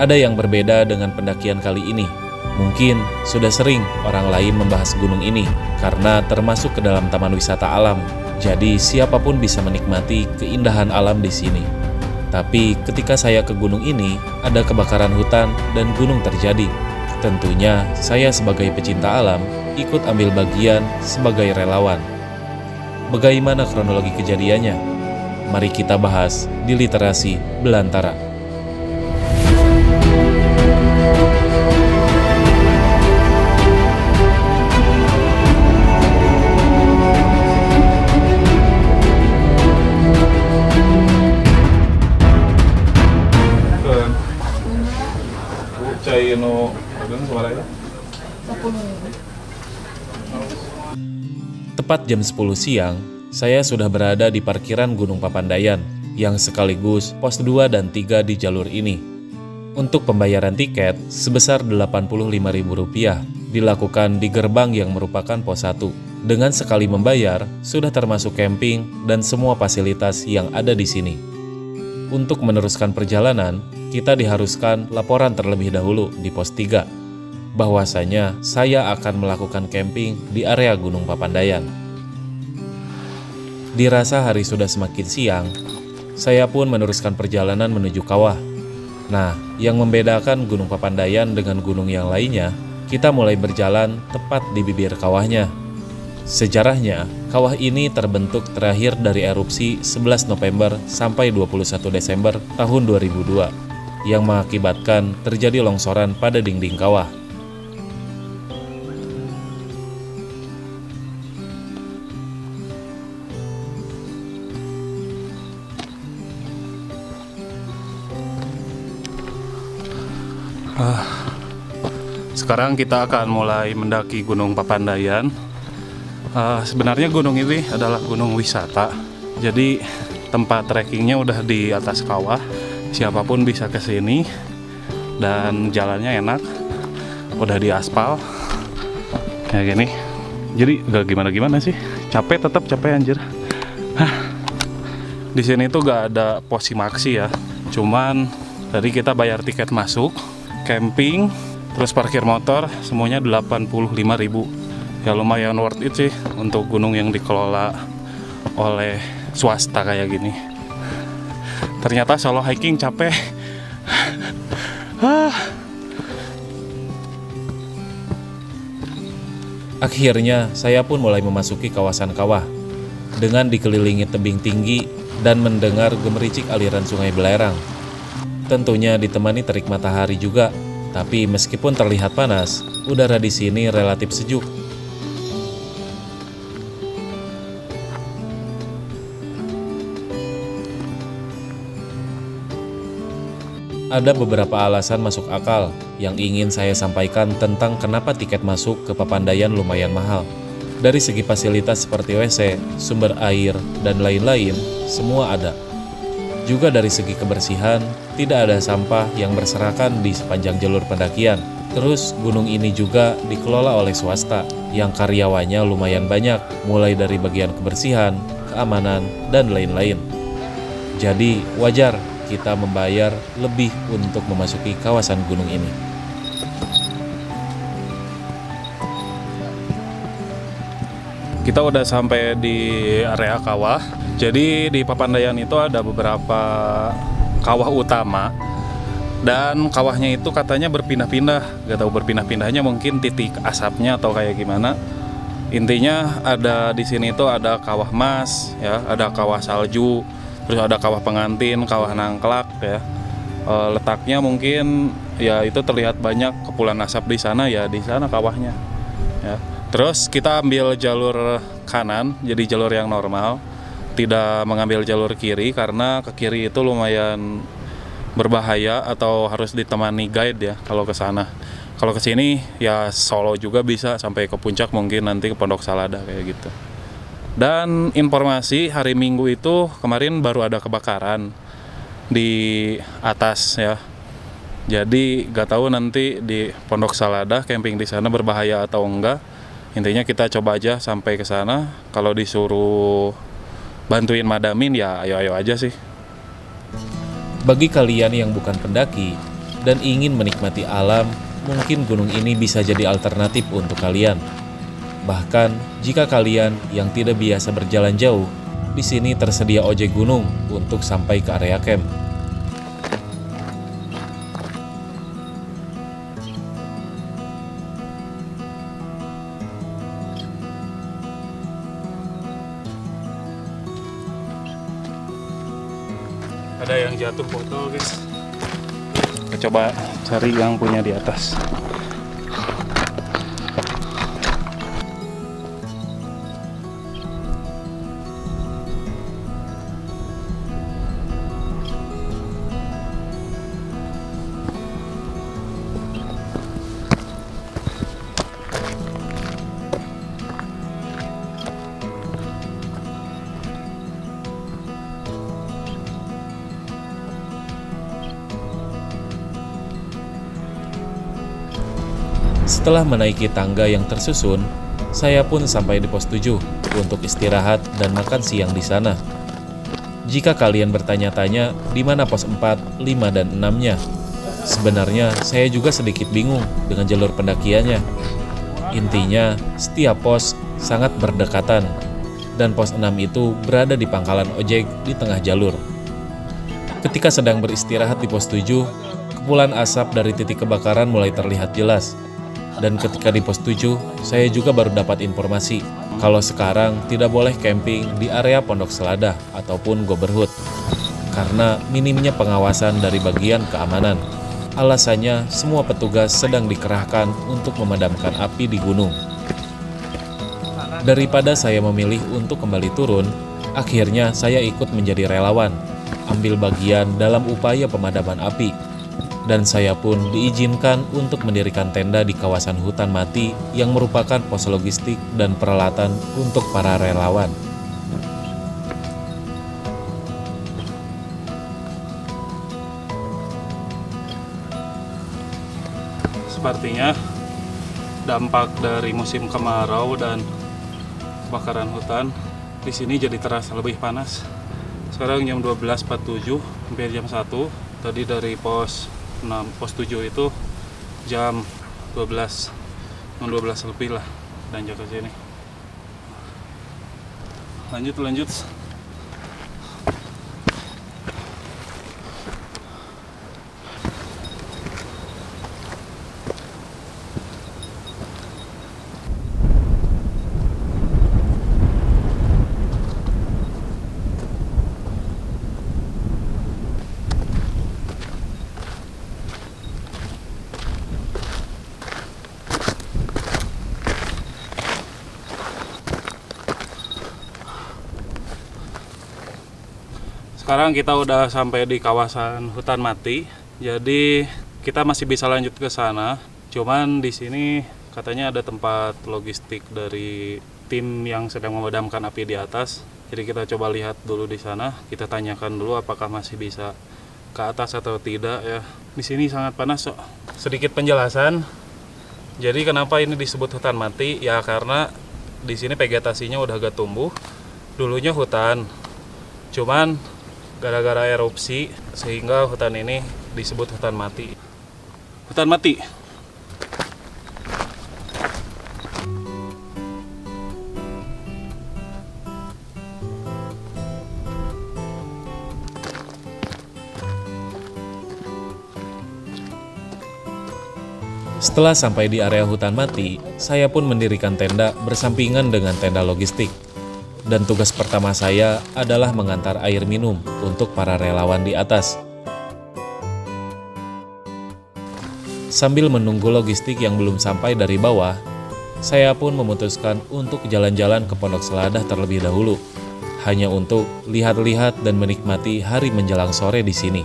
Ada yang berbeda dengan pendakian kali ini. Mungkin sudah sering orang lain membahas gunung ini karena termasuk ke dalam taman wisata alam. Jadi siapapun bisa menikmati keindahan alam di sini. Tapi ketika saya ke gunung ini, ada kebakaran hutan dan gunung terjadi. Tentunya saya sebagai pecinta alam ikut ambil bagian sebagai relawan. Bagaimana kronologi kejadiannya? Mari kita bahas di Literasi Belantara. Tepat jam 10 siang, saya sudah berada di parkiran Gunung Papandayan yang sekaligus pos 2 dan 3 di jalur ini. Untuk pembayaran tiket sebesar Rp85.000 dilakukan di gerbang yang merupakan pos 1. Dengan sekali membayar, sudah termasuk camping dan semua fasilitas yang ada di sini. Untuk meneruskan perjalanan, kita diharuskan laporan terlebih dahulu di pos 3, bahwasanya saya akan melakukan camping di area Gunung Papandayan. Dirasa hari sudah semakin siang, saya pun meneruskan perjalanan menuju kawah. Nah, yang membedakan Gunung Papandayan dengan gunung yang lainnya, kita mulai berjalan tepat di bibir kawahnya. Sejarahnya, kawah ini terbentuk terakhir dari erupsi 11 November sampai 21 Desember tahun 2002, yang mengakibatkan terjadi longsoran pada dinding kawah. Sekarang kita akan mulai mendaki Gunung Papandayan. Sebenarnya gunung ini adalah gunung wisata, jadi tempat trekkingnya udah di atas kawah. Siapapun bisa ke sini dan jalannya enak, udah di aspal kayak gini. Jadi gak gimana-gimana sih, tetap capek anjir. Di sini tuh gak ada posimaksi ya, cuman tadi kita bayar tiket masuk, camping, terus parkir motor, semuanya 85.000. Ya lumayan worth it sih untuk gunung yang dikelola oleh swasta kayak gini. Ternyata solo hiking capek. Akhirnya saya pun mulai memasuki kawasan kawah dengan dikelilingi tebing tinggi dan mendengar gemericik aliran sungai belerang. Tentunya ditemani terik matahari juga. Tapi meskipun terlihat panas, udara di sini relatif sejuk. Ada beberapa alasan masuk akal yang ingin saya sampaikan tentang kenapa tiket masuk ke Papandayan lumayan mahal. Dari segi fasilitas seperti WC, sumber air, dan lain-lain, semua ada. Juga dari segi kebersihan, tidak ada sampah yang berserakan di sepanjang jalur pendakian. Terus gunung ini juga dikelola oleh swasta yang karyawannya lumayan banyak, mulai dari bagian kebersihan, keamanan, dan lain-lain. Jadi wajar kita membayar lebih untuk memasuki kawasan gunung ini. Kita udah sampai di area kawah. Jadi di Papandayan itu ada beberapa kawah utama, dan kawahnya itu katanya berpindah-pindah. Gak tahu berpindah-pindahnya, mungkin titik asapnya atau kayak gimana. Intinya ada di sini itu ada kawah mas, ya, ada kawah salju, terus ada kawah pengantin, kawah nangklak, ya. Letaknya mungkin ya itu terlihat banyak kepulan asap di sana, ya di sana kawahnya. Ya. Terus kita ambil jalur kanan, jadi jalur yang normal. Tidak mengambil jalur kiri karena ke kiri itu lumayan berbahaya atau harus ditemani guide ya kalau ke sana. Kalau ke sini ya solo juga bisa sampai ke puncak, mungkin nanti ke Pondok Salada kayak gitu. Dan informasi hari Minggu itu kemarin baru ada kebakaran di atas ya. Jadi gak tahu nanti di Pondok Salada camping di sana berbahaya atau enggak. Intinya kita coba aja sampai ke sana. Kalau disuruh bantuin madamin ya ayo-ayo aja sih. Bagi kalian yang bukan pendaki, dan ingin menikmati alam, mungkin gunung ini bisa jadi alternatif untuk kalian. Bahkan jika kalian yang tidak biasa berjalan jauh, di sini tersedia ojek gunung untuk sampai ke area camp. Ada yang jatuh botol, guys. Kita coba cari yang punya di atas. Setelah menaiki tangga yang tersusun, saya pun sampai di pos 7 untuk istirahat dan makan siang di sana. Jika kalian bertanya-tanya di mana pos 4, 5, dan 6-nya, sebenarnya saya juga sedikit bingung dengan jalur pendakiannya. Intinya, setiap pos sangat berdekatan, dan pos 6 itu berada di pangkalan ojek di tengah jalur. Ketika sedang beristirahat di pos 7, kepulan asap dari titik kebakaran mulai terlihat jelas. Dan ketika di pos 7, saya juga baru dapat informasi kalau sekarang tidak boleh camping di area Pondok Seladah ataupun Goberhut karena minimnya pengawasan dari bagian keamanan. Alasannya, semua petugas sedang dikerahkan untuk memadamkan api di gunung. Daripada saya memilih untuk kembali turun, akhirnya saya ikut menjadi relawan, ambil bagian dalam upaya pemadaman api. Dan saya pun diizinkan untuk mendirikan tenda di kawasan hutan mati yang merupakan pos logistik dan peralatan untuk para relawan. Sepertinya dampak dari musim kemarau dan kebakaran hutan di sini jadi terasa lebih panas. Sekarang jam 12.47 hampir jam 1. Tadi dari pos 7 itu jam 12 lebih lah dan jaga sini. Lanjut. Sekarang kita udah sampai di kawasan hutan mati, jadi kita masih bisa lanjut ke sana. Cuman di sini katanya ada tempat logistik dari tim yang sedang memadamkan api di atas. Jadi kita coba lihat dulu di sana. Kita tanyakan dulu apakah masih bisa ke atas atau tidak ya. Di sini sangat panas, so. Sedikit penjelasan. Jadi kenapa ini disebut hutan mati? Ya karena di sini vegetasinya udah agak tumbuh. Dulunya hutan. Cuman gara-gara erupsi sehingga hutan ini disebut hutan mati. Hutan mati. Setelah sampai di area hutan mati, saya pun mendirikan tenda bersampingan dengan tenda logistik. Dan tugas pertama saya adalah mengantar air minum untuk para relawan di atas. Sambil menunggu logistik yang belum sampai dari bawah, saya pun memutuskan untuk jalan-jalan ke Pondok Seladah terlebih dahulu, hanya untuk lihat-lihat dan menikmati hari menjelang sore di sini.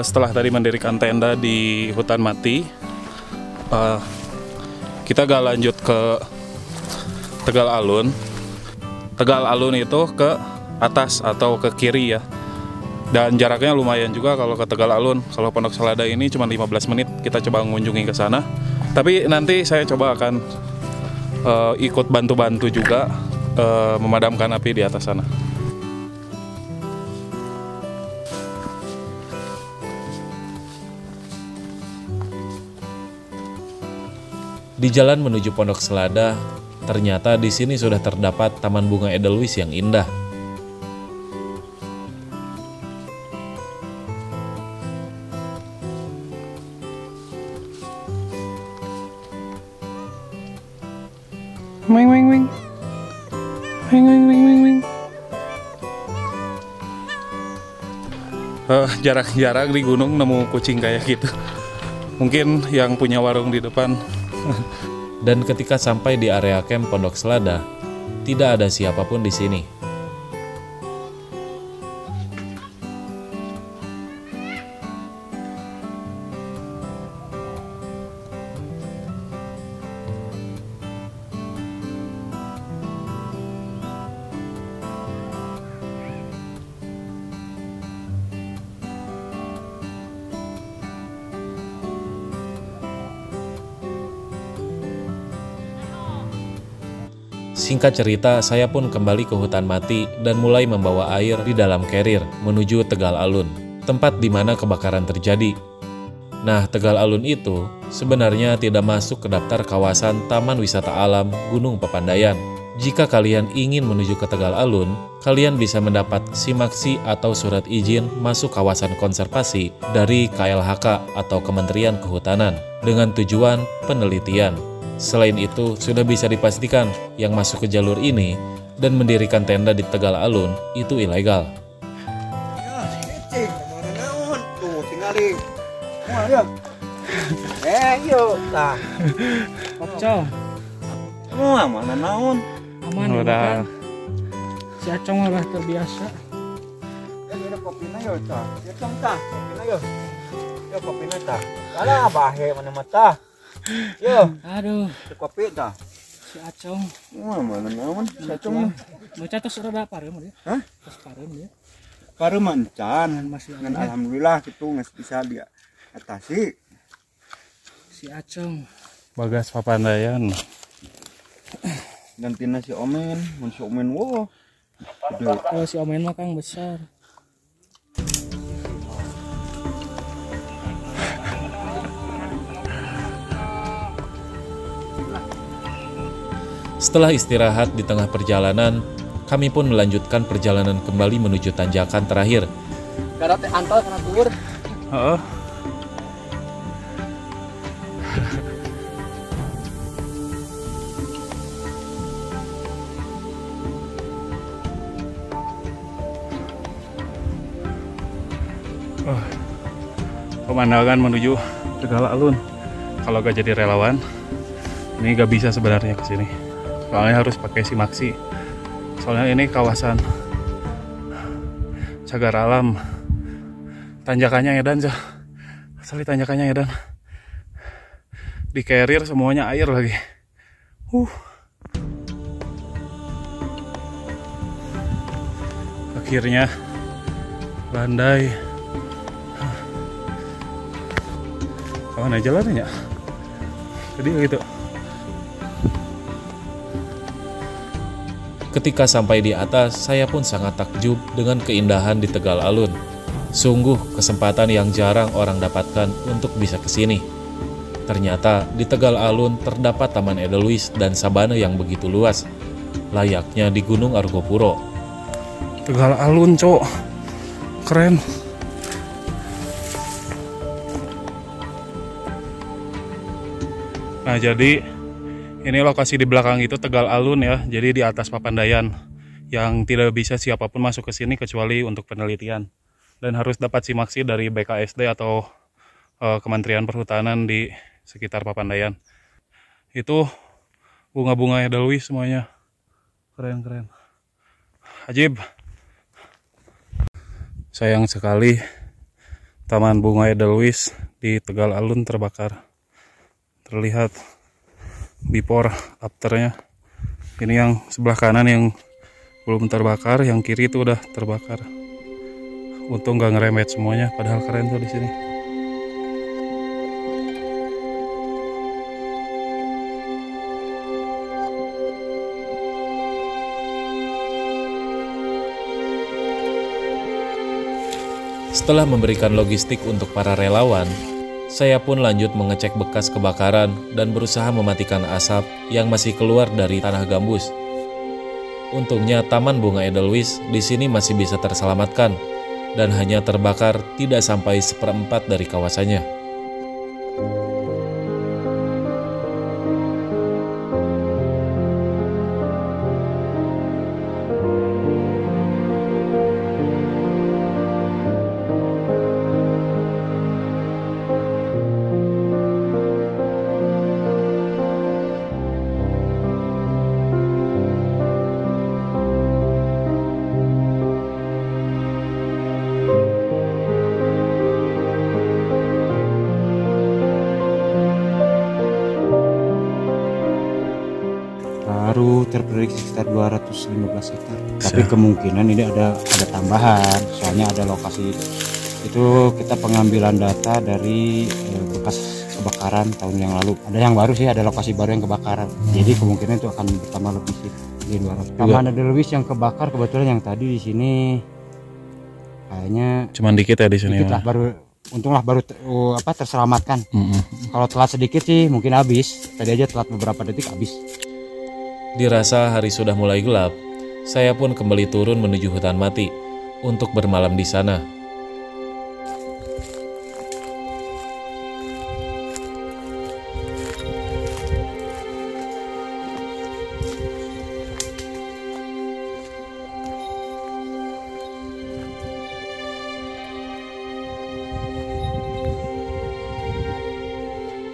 Setelah tadi mendirikan tenda di hutan mati, kita gak lanjut ke Tegal Alun. Tegal Alun itu ke atas atau ke kiri ya. Dan jaraknya lumayan juga kalau ke Tegal Alun. Kalau Pondok Seladah ini cuma 15 menit. Kita coba mengunjungi ke sana. Tapi nanti saya coba akan ikut bantu-bantu juga memadamkan api di atas sana. Di jalan menuju Pondok Selada, ternyata di sini sudah terdapat Taman Bunga Edelweiss yang indah. Wing wing wing. Wing wing wing wing wing. Jarang-jarang di gunung nemu kucing kayak gitu. Mungkin yang punya warung di depan. Dan ketika sampai di area camp Pondok Selada, tidak ada siapapun di sini. Singkat cerita, saya pun kembali ke hutan mati dan mulai membawa air di dalam carrier menuju Tegal Alun, tempat di mana kebakaran terjadi. Nah, Tegal Alun itu sebenarnya tidak masuk ke daftar kawasan Taman Wisata Alam Gunung Papandayan. Jika kalian ingin menuju ke Tegal Alun, kalian bisa mendapat simaksi atau surat izin masuk kawasan konservasi dari KLHK atau Kementerian Kehutanan dengan tujuan penelitian. Selain itu, sudah bisa dipastikan yang masuk ke jalur ini dan mendirikan tenda di Tegal Alun itu ilegal. Tuh, tinggalin. Yuk, tah. Kopco, Semua mana naon? aman Udah. kan? Si Acong udah terbiasa. Ya ada kopina yuk, tah. Ya tah, kopina yuk. Ya kopina tah. Alah, bahe mana mata. Yo, Aduh, kopi tah. si Acong. Mana naon? Sacung. Baca terus rada parem dia. Hah? Terus parem dia. Baru mancan. Masih Dengan ada. alhamdulillah gitu nggak bisa dia atasi. Si Acong. Bagas Papandayan. Gantina si Omen, mun si Omen wo. Gede. Kalau si Omen mah Kang besar. Setelah istirahat di tengah perjalanan, kami pun melanjutkan perjalanan kembali menuju tanjakan terakhir. Karena teh antal karena tur. Oh. Pemandangan menuju Tegal Alun. Kalau gak jadi relawan, ini gak bisa sebenarnya ke sini. Soalnya harus pakai simaksi. Soalnya ini kawasan cagar alam. Tanjakannya edan sih. Asli tanjakannya edan. Di carrier semuanya air lagi. Akhirnya landai. Mana jalannya? Jadi gitu. Ketika sampai di atas, saya pun sangat takjub dengan keindahan di Tegal Alun. Sungguh kesempatan yang jarang orang dapatkan untuk bisa ke sini. Ternyata di Tegal Alun terdapat Taman Edelweiss dan sabana yang begitu luas, layaknya di Gunung Argopuro. Tegal Alun, cok. Keren. Nah, jadi ini lokasi di belakang itu Tegal Alun ya. Jadi di atas Papandayan yang tidak bisa siapapun masuk ke sini kecuali untuk penelitian. Dan harus dapat simaksi dari BKSD atau Kementerian Perhutanan di sekitar Papandayan. Itu bunga-bunga Edelweiss semuanya. Keren-keren. Ajib. Sayang sekali Taman Bunga Edelweiss di Tegal Alun terbakar. Terlihat before afternya. Ini yang sebelah kanan yang belum terbakar, yang kiri itu udah terbakar. Untung gak ngeremet semuanya, padahal keren tuh di sini. Setelah memberikan logistik untuk para relawan, Saya pun lanjut mengecek bekas kebakaran dan berusaha mematikan asap yang masih keluar dari tanah gambus. Untungnya Taman Bunga Edelweiss di sini masih bisa terselamatkan dan hanya terbakar tidak sampai 1/4 dari kawasannya. Baru terprediksi sekitar 215 hektar. Tapi kemungkinan ini ada tambahan, soalnya ada lokasi itu kita pengambilan data dari bekas kebakaran tahun yang lalu. Ada yang baru sih, ada lokasi baru yang kebakaran. Jadi kemungkinan itu akan bertambah lebih sih di 200. Taman Edelweiss yang kebakar kebetulan yang tadi di sini kayaknya Cuman dikit ya di sini. dikit lah, untunglah baru terselamatkan. Kalau telat sedikit sih mungkin habis. Tadi aja telat beberapa detik habis. Dirasa hari sudah mulai gelap, saya pun kembali turun menuju hutan mati untuk bermalam di sana.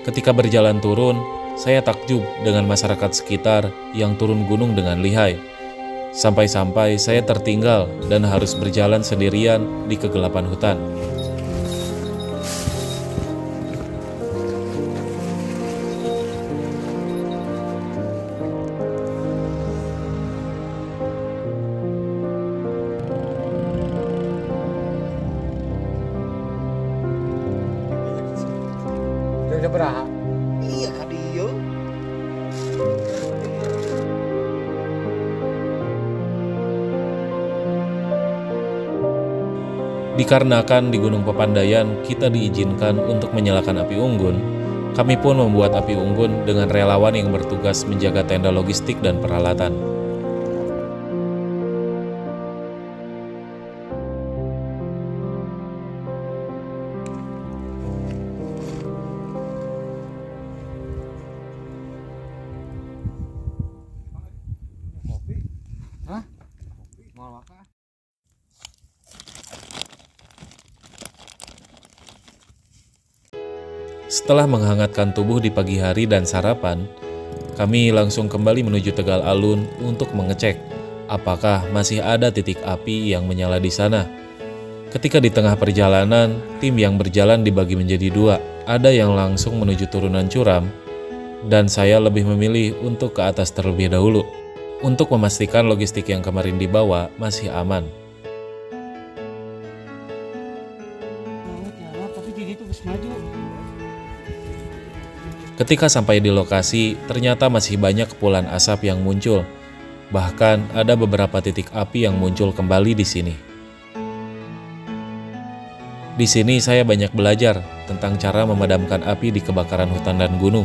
Ketika berjalan turun, saya takjub dengan masyarakat sekitar yang turun gunung dengan lihai. Sampai-sampai saya tertinggal dan harus berjalan sendirian di kegelapan hutan. Udah berapa? Iya kadieu. Dikarenakan di Gunung Papandayan kita diizinkan untuk menyalakan api unggun, kami pun membuat api unggun dengan relawan yang bertugas menjaga tenda logistik dan peralatan. Hah? Mau apa? Setelah menghangatkan tubuh di pagi hari dan sarapan, kami langsung kembali menuju Tegal Alun untuk mengecek apakah masih ada titik api yang menyala di sana. Ketika di tengah perjalanan, tim yang berjalan dibagi menjadi dua. Ada yang langsung menuju turunan curam, dan saya lebih memilih untuk ke atas terlebih dahulu, untuk memastikan logistik yang kemarin dibawa masih aman. Tapi di situ bisa maju. Ketika sampai di lokasi, ternyata masih banyak kepulan asap yang muncul. Bahkan ada beberapa titik api yang muncul kembali di sini. Di sini saya banyak belajar tentang cara memadamkan api di kebakaran hutan dan gunung.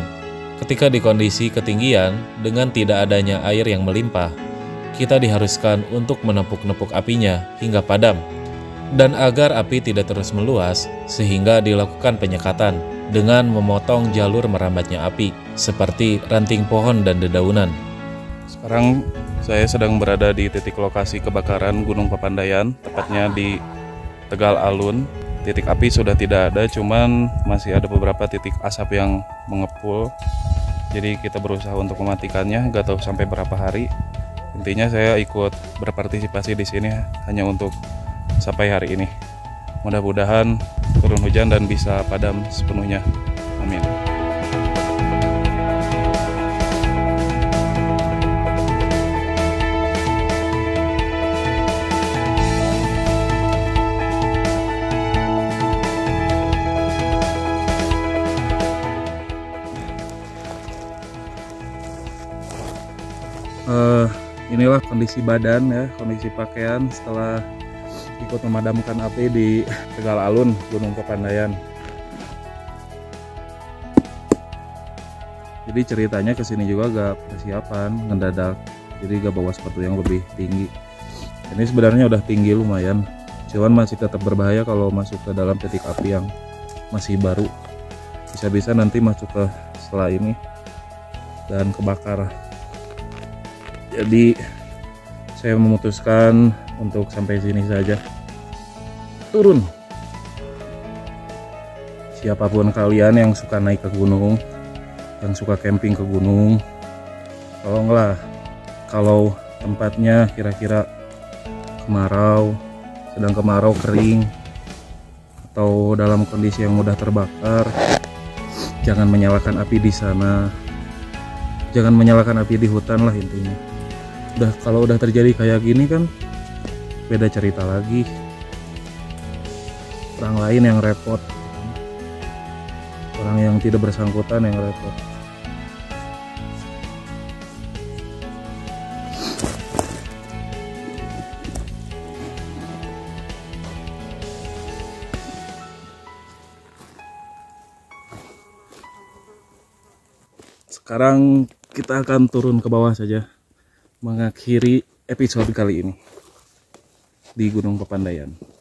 Ketika di kondisi ketinggian, dengan tidak adanya air yang melimpah, kita diharuskan untuk menepuk-nepuk apinya hingga padam. Dan agar api tidak terus meluas, sehingga dilakukan penyekatan dengan memotong jalur merambatnya api, seperti ranting pohon dan dedaunan. Sekarang saya sedang berada di titik lokasi kebakaran Gunung Papandayan, tepatnya di Tegal Alun. Titik api sudah tidak ada, cuman masih ada beberapa titik asap yang mengepul. Jadi kita berusaha untuk mematikannya, gak tahu sampai berapa hari. Intinya saya ikut berpartisipasi di sini hanya untuk sampai hari ini. Mudah-mudahan turun hujan dan bisa padam sepenuhnya. Amin. Inilah kondisi badan ya, kondisi pakaian setelah ikut memadamkan api di Tegal Alun, Gunung Papandayan. Jadi ceritanya kesini juga gak persiapan, ngedadak. Jadi gak bawa sepatu yang lebih tinggi. Ini sebenarnya udah tinggi lumayan, cuman masih tetap berbahaya kalau masuk ke dalam titik api yang masih baru. Bisa-bisa nanti masuk ke setelah ini dan kebakar. Jadi saya memutuskan untuk sampai sini saja. Turun. Siapapun kalian yang suka naik ke gunung, yang suka camping ke gunung, tolonglah, kalau tempatnya kira-kira kemarau, sedang kemarau kering, atau dalam kondisi yang mudah terbakar, jangan menyalakan api di sana. Jangan menyalakan api di hutan lah intinya. Kalau udah terjadi kayak gini kan beda cerita lagi. Orang lain yang repot. Orang yang tidak bersangkutan yang repot. Sekarang kita akan turun ke bawah saja, mengakhiri episode kali ini di Gunung Papandayan.